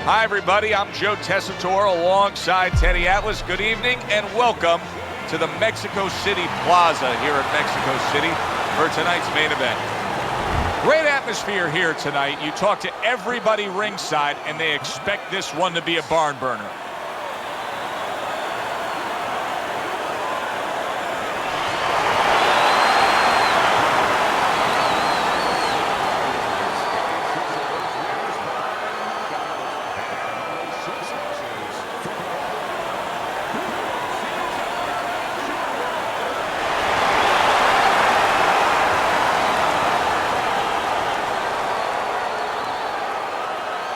Hi, everybody. I'm Joe Tessitore alongside Teddy Atlas. Good evening and welcome to the Mexico City Plaza here in Mexico City for tonight's main event. Great atmosphere here tonight. You talk to everybody ringside and they expect this one to be a barn burner.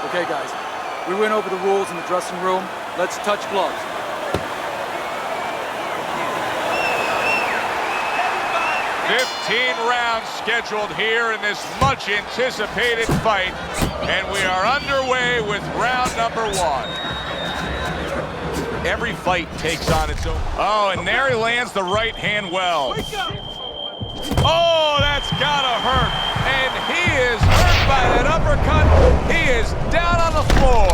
Okay, guys, we went over the rules in the dressing room. Let's touch gloves. Rounds scheduled here in this much anticipated fight, and we are underway with round number 1. Every fight takes on its own. Oh, and there he lands the right hand well. Oh, that's gotta hurt. And he is hurt by that uppercut. He is down on the floor.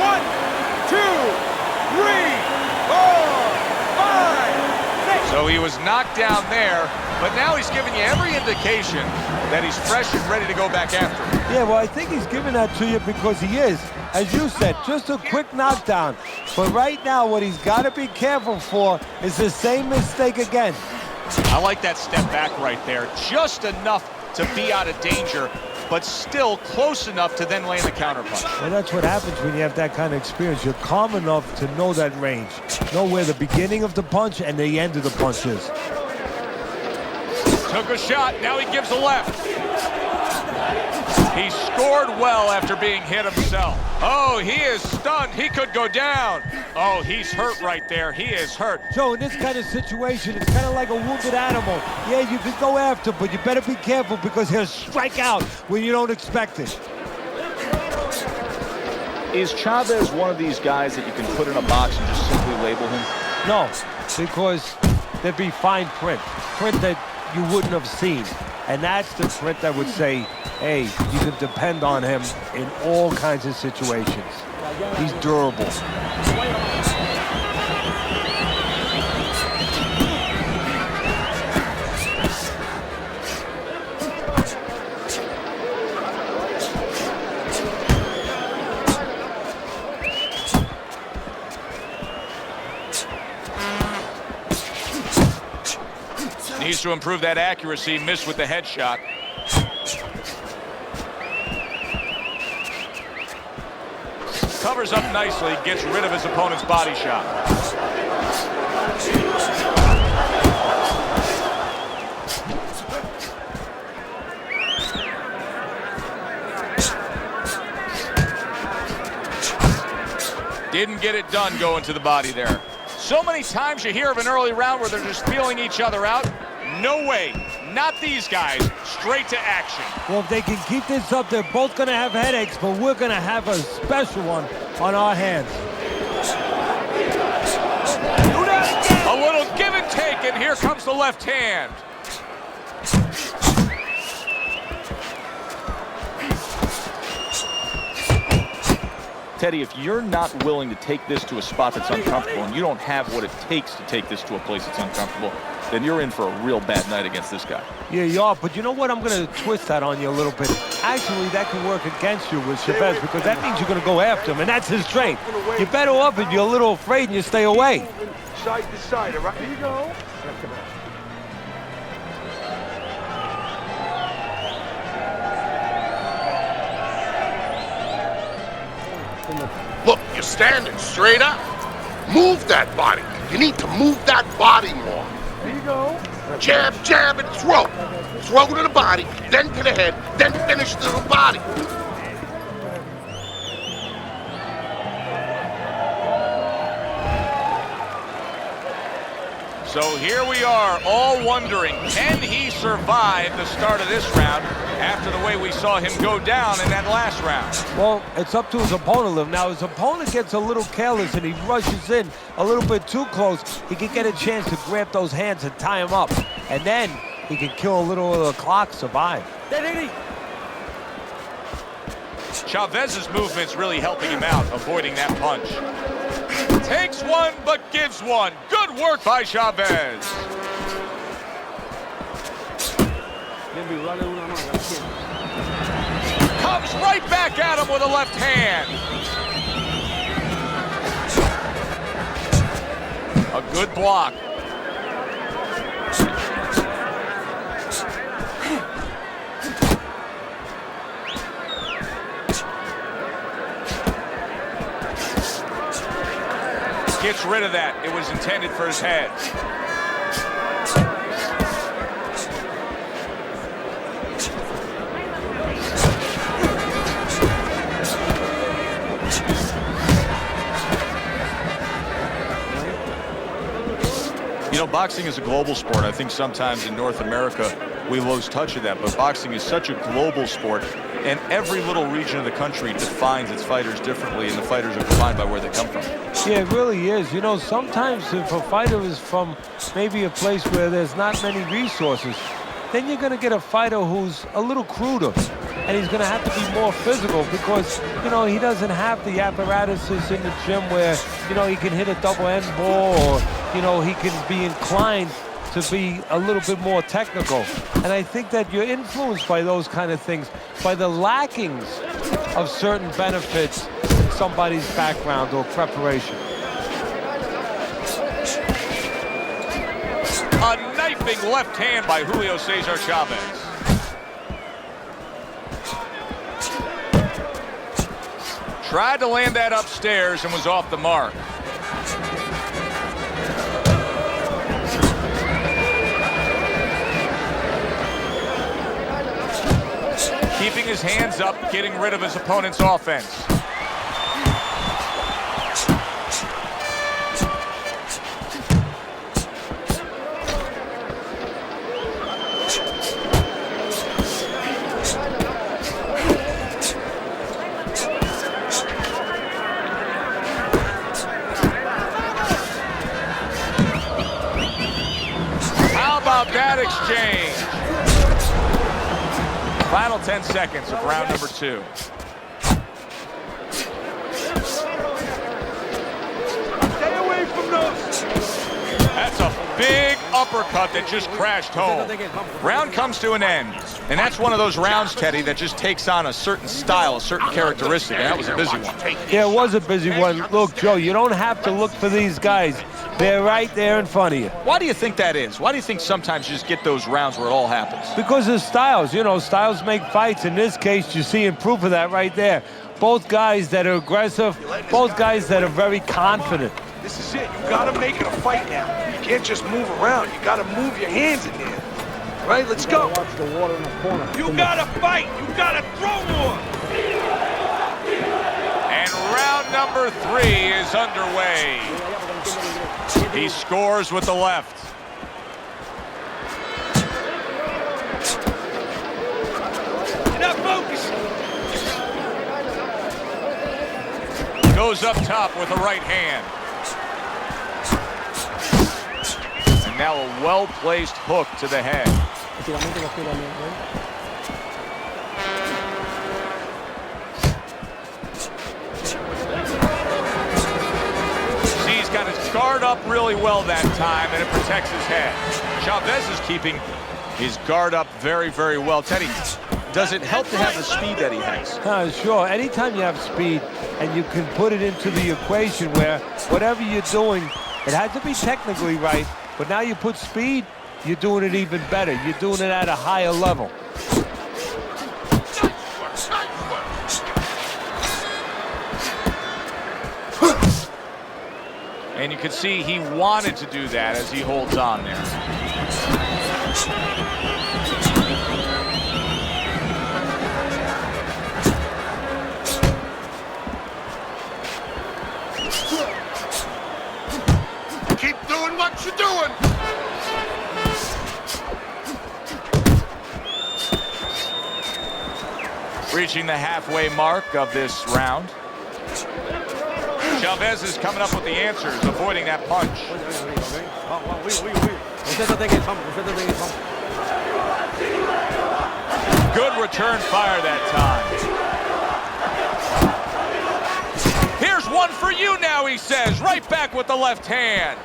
One, two, three, four, five, six. So he was knocked down there, but now he's giving you every indication that he's fresh and ready to go back after it. Yeah, well, I think he's giving that to you because he is. As you said, just a quick knockdown. But right now, what he's got to be careful for is the same mistake again. I like that step back right there. Just enough to be out of danger, but still close enough to then land the counterpunch. Well, that's what happens when you have that kind of experience. You're calm enough to know that range. Know where the beginning of the punch and the end of the punch is. Took a shot. Now he gives a left. He scored well after being hit himself. Oh, he is stunned. He could go down. Oh, he's hurt right there. He is hurt. Joe, in this kind of situation, it's kind of like a wounded animal. Yeah, you can go after, but you better be careful because he'll strike out when you don't expect it. Is Chavez one of these guys that you can put in a box and just simply label him? No, because there'd be fine print that you wouldn't have seen. And that's the print that would say, hey, you can depend on him in all kinds of situations. He's durable. Needs to improve that accuracy. Missed with the headshot. Covers up nicely, gets rid of his opponent's body shot. Didn't get it done going to the body there. So many times you hear of an early round where they're just feeling each other out. No way. Not these guys. Straight to action. Well, if they can keep this up, they're both going to have headaches, but we're going to have a special one on our hands. A little give and take, and here comes the left hand. Teddy, if you're not willing to take this to a spot that's uncomfortable and you don't have what it takes to take this to a place that's uncomfortable, then you're in for a real bad night against this guy. Yeah, you are, but you know what? I'm going to twist that on you a little bit. Actually, that can work against you with Chavez because that means you're going to go after him, and that's his strength. You're better off if you're a little afraid and you stay away. Side to side, all right? Here you go. Look, you're standing straight up. Move that body. You need to move that body more. There you go. Jab, jab, and throw. Throw to the body, then to the head, then finish to the body. So here we are, all wondering, can he survive the start of this round after the way we saw him go down in that last round? Well, it's up to his opponent. Now, his opponent gets a little careless and he rushes in a little bit too close. He can get a chance to grab those hands and tie him up. and then he can kill a little of the clock, survive. Chavez's movement's really helping him out, avoiding that punch. Takes one, but gives one. Good work by Chavez. Comes right back at him with a left hand. A good block. Gets rid of that. It was intended for his head. You know, boxing is a global sport. I think sometimes in North America we lose touch of that, but boxing is such a global sport, and every little region of the country defines its fighters differently, and the fighters are defined by where they come from. Yeah, it really is. You know, sometimes if a fighter is from maybe a place where there's not many resources, then you're going to get a fighter who's a little cruder, and he's going to have to be more physical because, you know, he doesn't have the apparatuses in the gym where, you know, he can hit a double end ball or, you know, he can be inclined to be a little bit more technical. And I think that you're influenced by those kind of things, by the lackings of certain benefits in somebody's background or preparation. A knifing left hand by Julio Cesar Chavez. Tried to land that upstairs and was off the mark. Keeping his hands up, getting rid of his opponent's offense. How about that exchange? Final 10 seconds of round number 2. Stay away from those. That's a big uppercut that just crashed home. Round comes to an end. And that's one of those rounds, Teddy, that just takes on a certain style, a certain characteristic. And that was a busy one. Yeah, it was a busy one. Look, Joe, you don't have to look for these guys. They're right there in front of you. Why do you think that is? Why do you think sometimes you just get those rounds where it all happens? Because of styles. You know, styles make fights. In this case, you're seeing proof of that right there. Both guys that are aggressive, both guys that are very confident. This is it. You gotta make it a fight now. You can't just move around. You gotta move your hands in there. All right, let's go. Watch the water in the corner. You gotta fight. You gotta throw more. And round number 3 is underway. He scores with the left. You're not focused. Goes up top with the right hand. And now a well-placed hook to the head. He's got his guard up really well that time, and it protects his head. Chavez is keeping his guard up very, very well. Teddy, Does it help to have the speed that he has? Sure. Anytime you have speed and you can put it into the equation where whatever you're doing, it has to be technically right, but now you put speed, you're doing it even better. You're doing it at a higher level. And you can see he wanted to do that as he holds on there. Keep doing what you're doing. Reaching the halfway mark of this round. Chavez is coming up with the answers, avoiding that punch. Good return fire that time. Here's one for you now, he says. Right back with the left hand.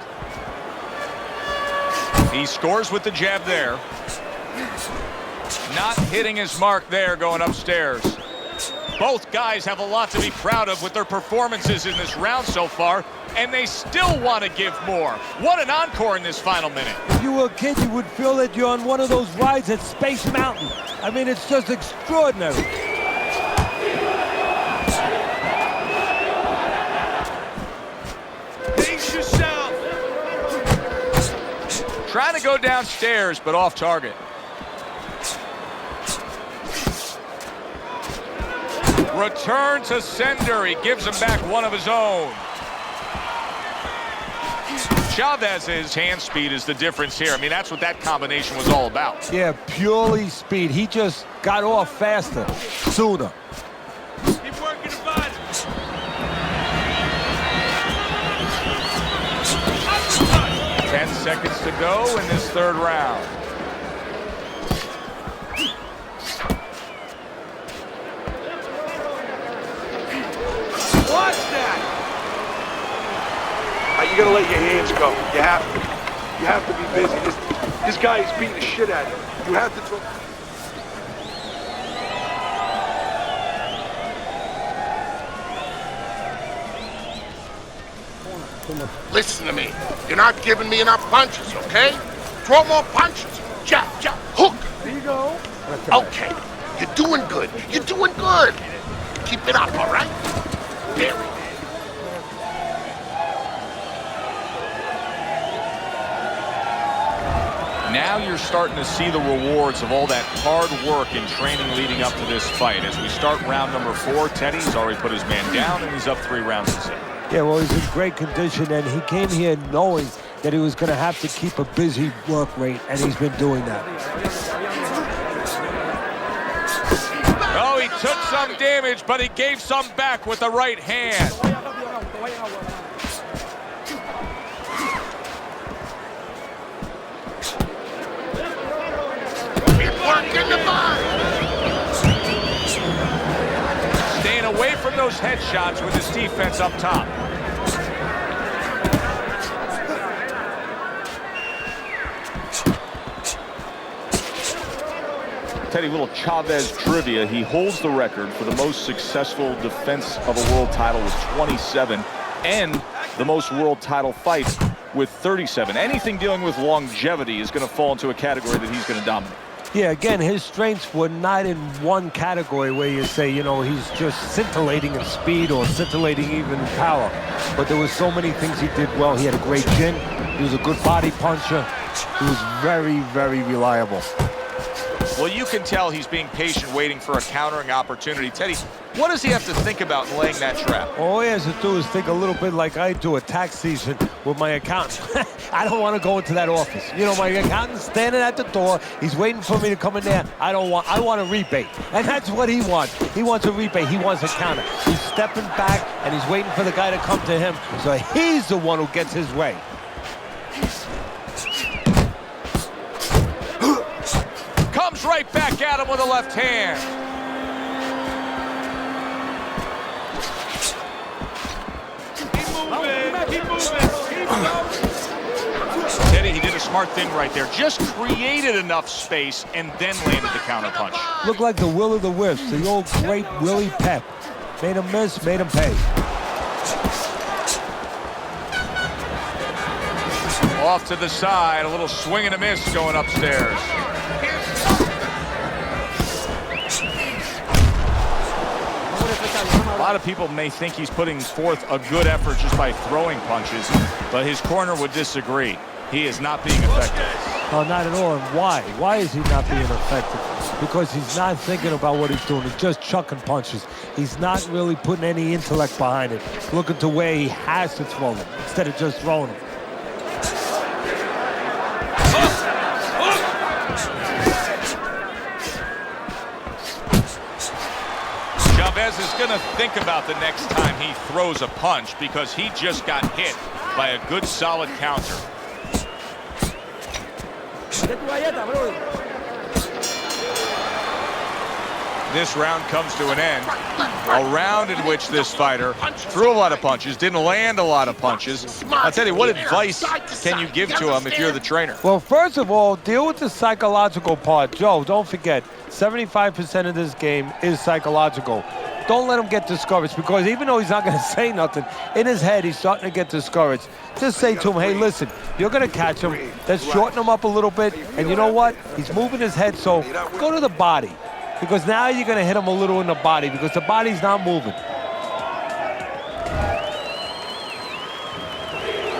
He scores with the jab there. Not hitting his mark there going upstairs. Both guys have a lot to be proud of with their performances in this round so far, and they still want to give more. What an encore in this final minute. If you were a kid, you would feel that you're on one of those rides at Space Mountain. I mean, it's just extraordinary. Pace yourself. Trying to go downstairs, but off target. Return to sender. He gives him back one of his own. Chavez's hand speed is the difference here. I mean, that's what that combination was all about. Yeah, purely speed. He just got off faster, sooner. Keep working the body. 10 seconds to go in this third round. Watch that! You gotta let your hands go. You have to. You have to be busy. This guy is beating the shit out of you. You have to throw. Listen to me. You're not giving me enough punches, okay? Throw more punches. Jab, jab, hook. There you go. Okay. You're doing good. You're doing good. Keep it up, all right? There we go. Now you're starting to see the rewards of all that hard work and training leading up to this fight. As we start round number 4, Teddy's already put his man down, and he's up 3 rounds to 0. Yeah, well, he's in great condition, and he came here knowing that he was going to have to keep a busy work rate, and he's been doing that. Oh, he took some damage, but he gave some back with the right hand. Working the body. Staying away from those headshots with his defense up top. Teddy, little Chavez trivia. He holds the record for the most successful defense of a world title with 27, and the most world title fights with 37. Anything dealing with longevity is going to fall into a category that he's going to dominate. Yeah, again, his strengths were not in one category where you say, you know, he's just scintillating in speed or scintillating even in power. But there were so many things he did well. He had a great chin. He was a good body puncher. He was very, very reliable. Well, you can tell he's being patient, waiting for a countering opportunity. Teddy, what does he have to think about in laying that trap? All he has to do is think a little bit like I do at tax season with my accountant. I don't want to go into that office. You know, my accountant's standing at the door. He's waiting for me to come in there. I want a rebate. And that's what he wants. He wants a rebate. He wants a counter. He's stepping back, and he's waiting for the guy to come to him. So he's the one who gets his way. Comes right back at him with a left hand. Keep moving. Teddy, he did a smart thing right there. Just created enough space and then landed the counter punch. Looked like the will of the wisps, the old great Willie Pep. Made him miss, made him pay. Off to the side, a little swing and a miss going upstairs. A lot of people may think he's putting forth a good effort just by throwing punches, but his corner would disagree. He is not being effective. Oh, not at all. And why? Why is he not being effective? Because he's not thinking about what he's doing. He's just chucking punches. He's not really putting any intellect behind it. Looking to where he has to throw them instead of just throwing them. Chavez is going to think about the next time he throws a punch because he just got hit by a good solid counter. This round comes to an end. A round in which this fighter threw a lot of punches, didn't land a lot of punches. I'll tell you, what advice can you give to him if you're the trainer? Well, first of all, deal with the psychological part. Joe, don't forget, 75% of this game is psychological. Don't let him get discouraged, because even though he's not going to say nothing, in his head he's starting to get discouraged. Just say to him, hey, listen, you're going to catch him. Let's shorten him up a little bit. And you know what? He's moving his head, so go to the body. Because now you're going to hit him a little in the body, because the body's not moving.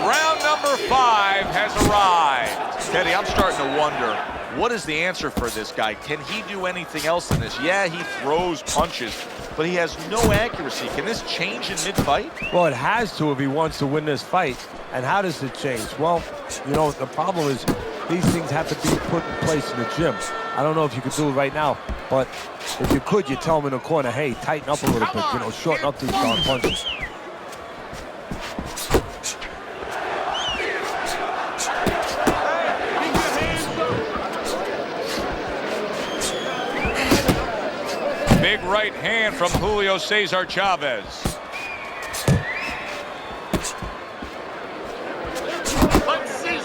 Round number 5 has arrived. Teddy, I'm starting to wonder, what is the answer for this guy? Can he do anything else in this? Yeah, he throws punches, but he has no accuracy. Can this change in mid-fight? Well, it has to if he wants to win this fight. And how does it change? Well, you know, the problem is these things have to be put in place in the gym. I don't know if you could do it right now, but if you could, you tell him in the corner, hey, tighten up a little bit, you know, shorten up these darn punches. Big right hand from Julio Cesar Chavez.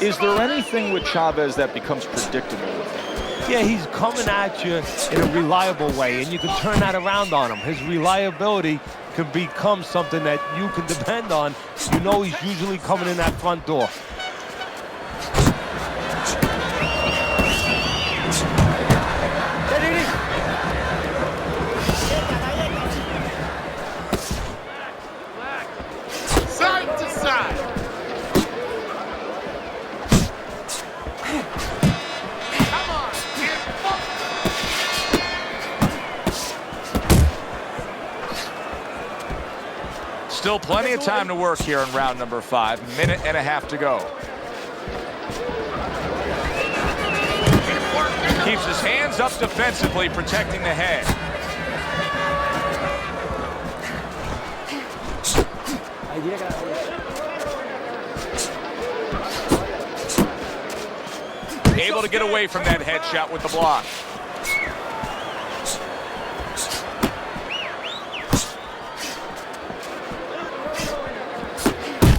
Is there anything with Chavez that becomes predictable with him? Yeah, he's coming at you in a reliable way, and you can turn that around on him. His reliability can become something that you can depend on. You know he's usually coming in that front door. Side to side. Still plenty of time to work here in round number 5. Minute and a half to go. Keeps his hands up defensively, protecting the head. Able to get away from that headshot with the block.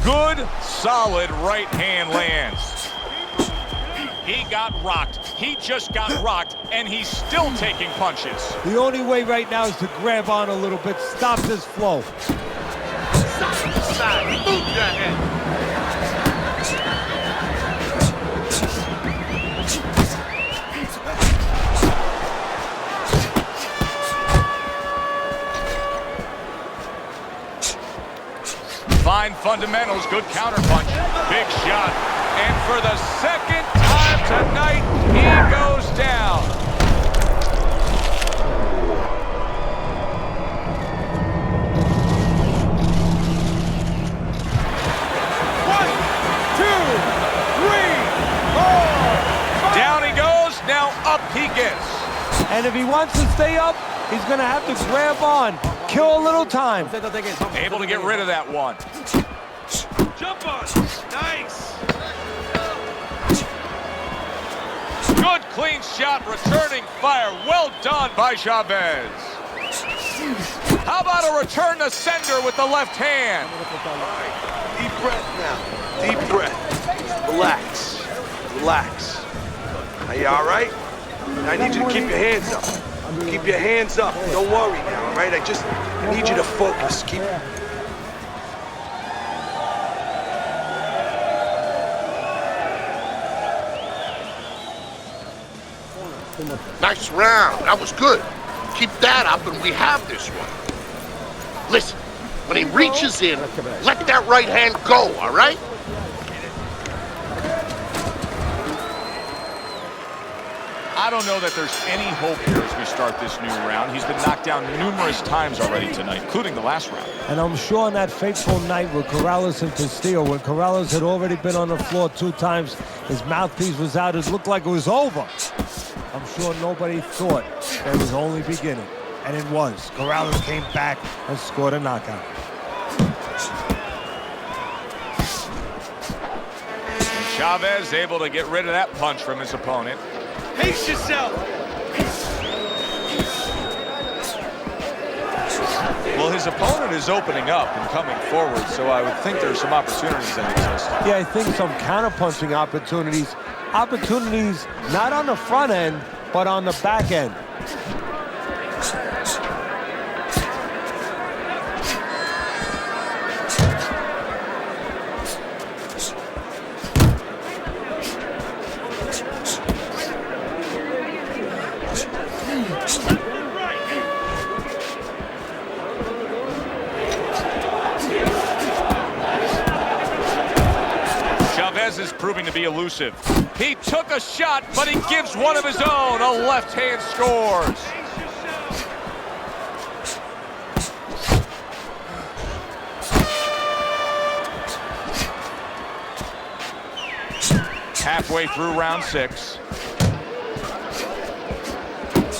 Good, solid right hand lands. He got rocked. He just got rocked, and he's still taking punches. The only way right now is to grab on a little bit, stop this flow. Side to side. Move your head. Fine fundamentals, good counterpunch, big shot. And for the second time tonight, he goes down. One, two, three, four, five. Down he goes, now up he gets. And if he wants to stay up, he's going to have to grab on, kill a little time. Able to get rid of that one. Jump on. Nice. Good clean shot, returning fire. Well done by Chavez. How about a return to sender with the left hand? Deep breath now. Deep breath. Relax. Relax. Are you all right? I need you to keep your hands up. Keep your hands up. Don't worry now, all right? I need you to focus. Keep... Nice round. That was good. Keep that up and we have this one. Listen, when he reaches in, let that right hand go, all right? I don't know that there's any hope here as we start this new round. He's been knocked down numerous times already tonight, including the last round. And I'm sure on that fateful night with Corrales and Castillo, when Corrales had already been on the floor 2 times, his mouthpiece was out, it looked like it was over. I'm sure nobody thought that it was only beginning. And it was. Corrales came back and scored a knockout. Chavez able to get rid of that punch from his opponent. Pace yourself. Well, his opponent is opening up and coming forward, so I would think there's some opportunities that exist. Yeah, I think some counter-punching opportunities. Opportunities not on the front end, but on the back end. Chavez is proving to be elusive. He took a shot, but he gives one of his own. A left hand scores. Halfway through round 6.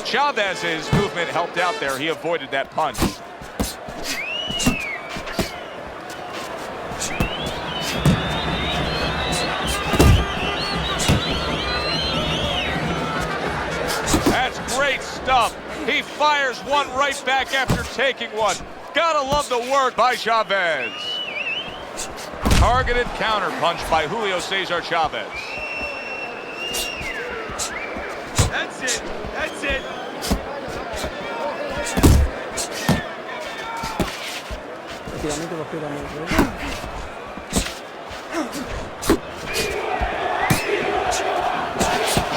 Chavez's movement helped out there. He avoided that punch. Great stuff. He fires one right back after taking one. Gotta love the work by Chavez. Targeted counter punch by Julio Cesar Chavez. That's it. That's it.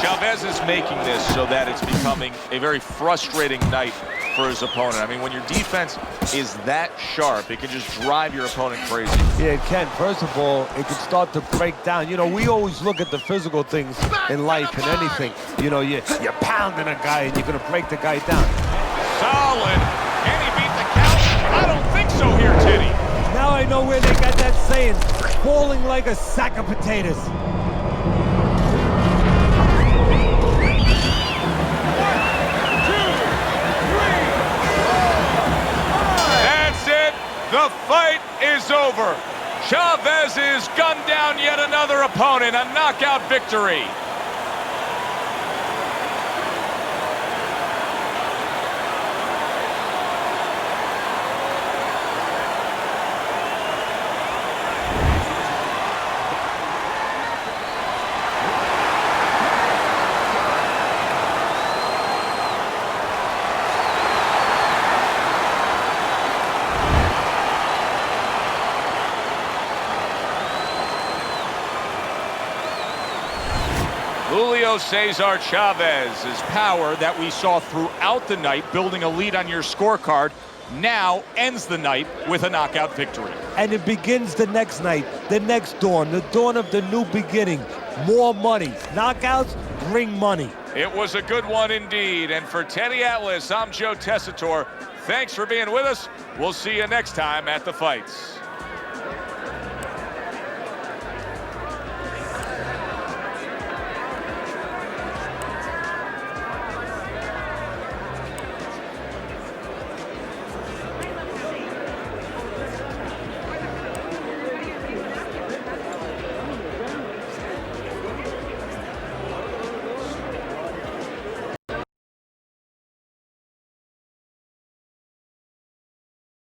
Chavez is making this so that it's becoming a very frustrating night for his opponent. I mean, when your defense is that sharp, it can just drive your opponent crazy. Yeah, it can. First of all, it can start to break down. You know, we always look at the physical things in life and anything. You know, you're pounding a guy and you're going to break the guy down. Solid. Can he beat the count? I don't think so here, Teddy. Now I know where they got that saying, falling like a sack of potatoes. The fight is over. Chavez is gunned down yet another opponent. A knockout victory. Julio Cesar Chavez's power that we saw throughout the night, building a lead on your scorecard, now ends the night with a knockout victory. And it begins the next night, the next dawn, the dawn of the new beginning. More money. Knockouts bring money. It was a good one indeed. And for Teddy Atlas, I'm Joe Tessitore. Thanks for being with us. We'll see you next time at the fights.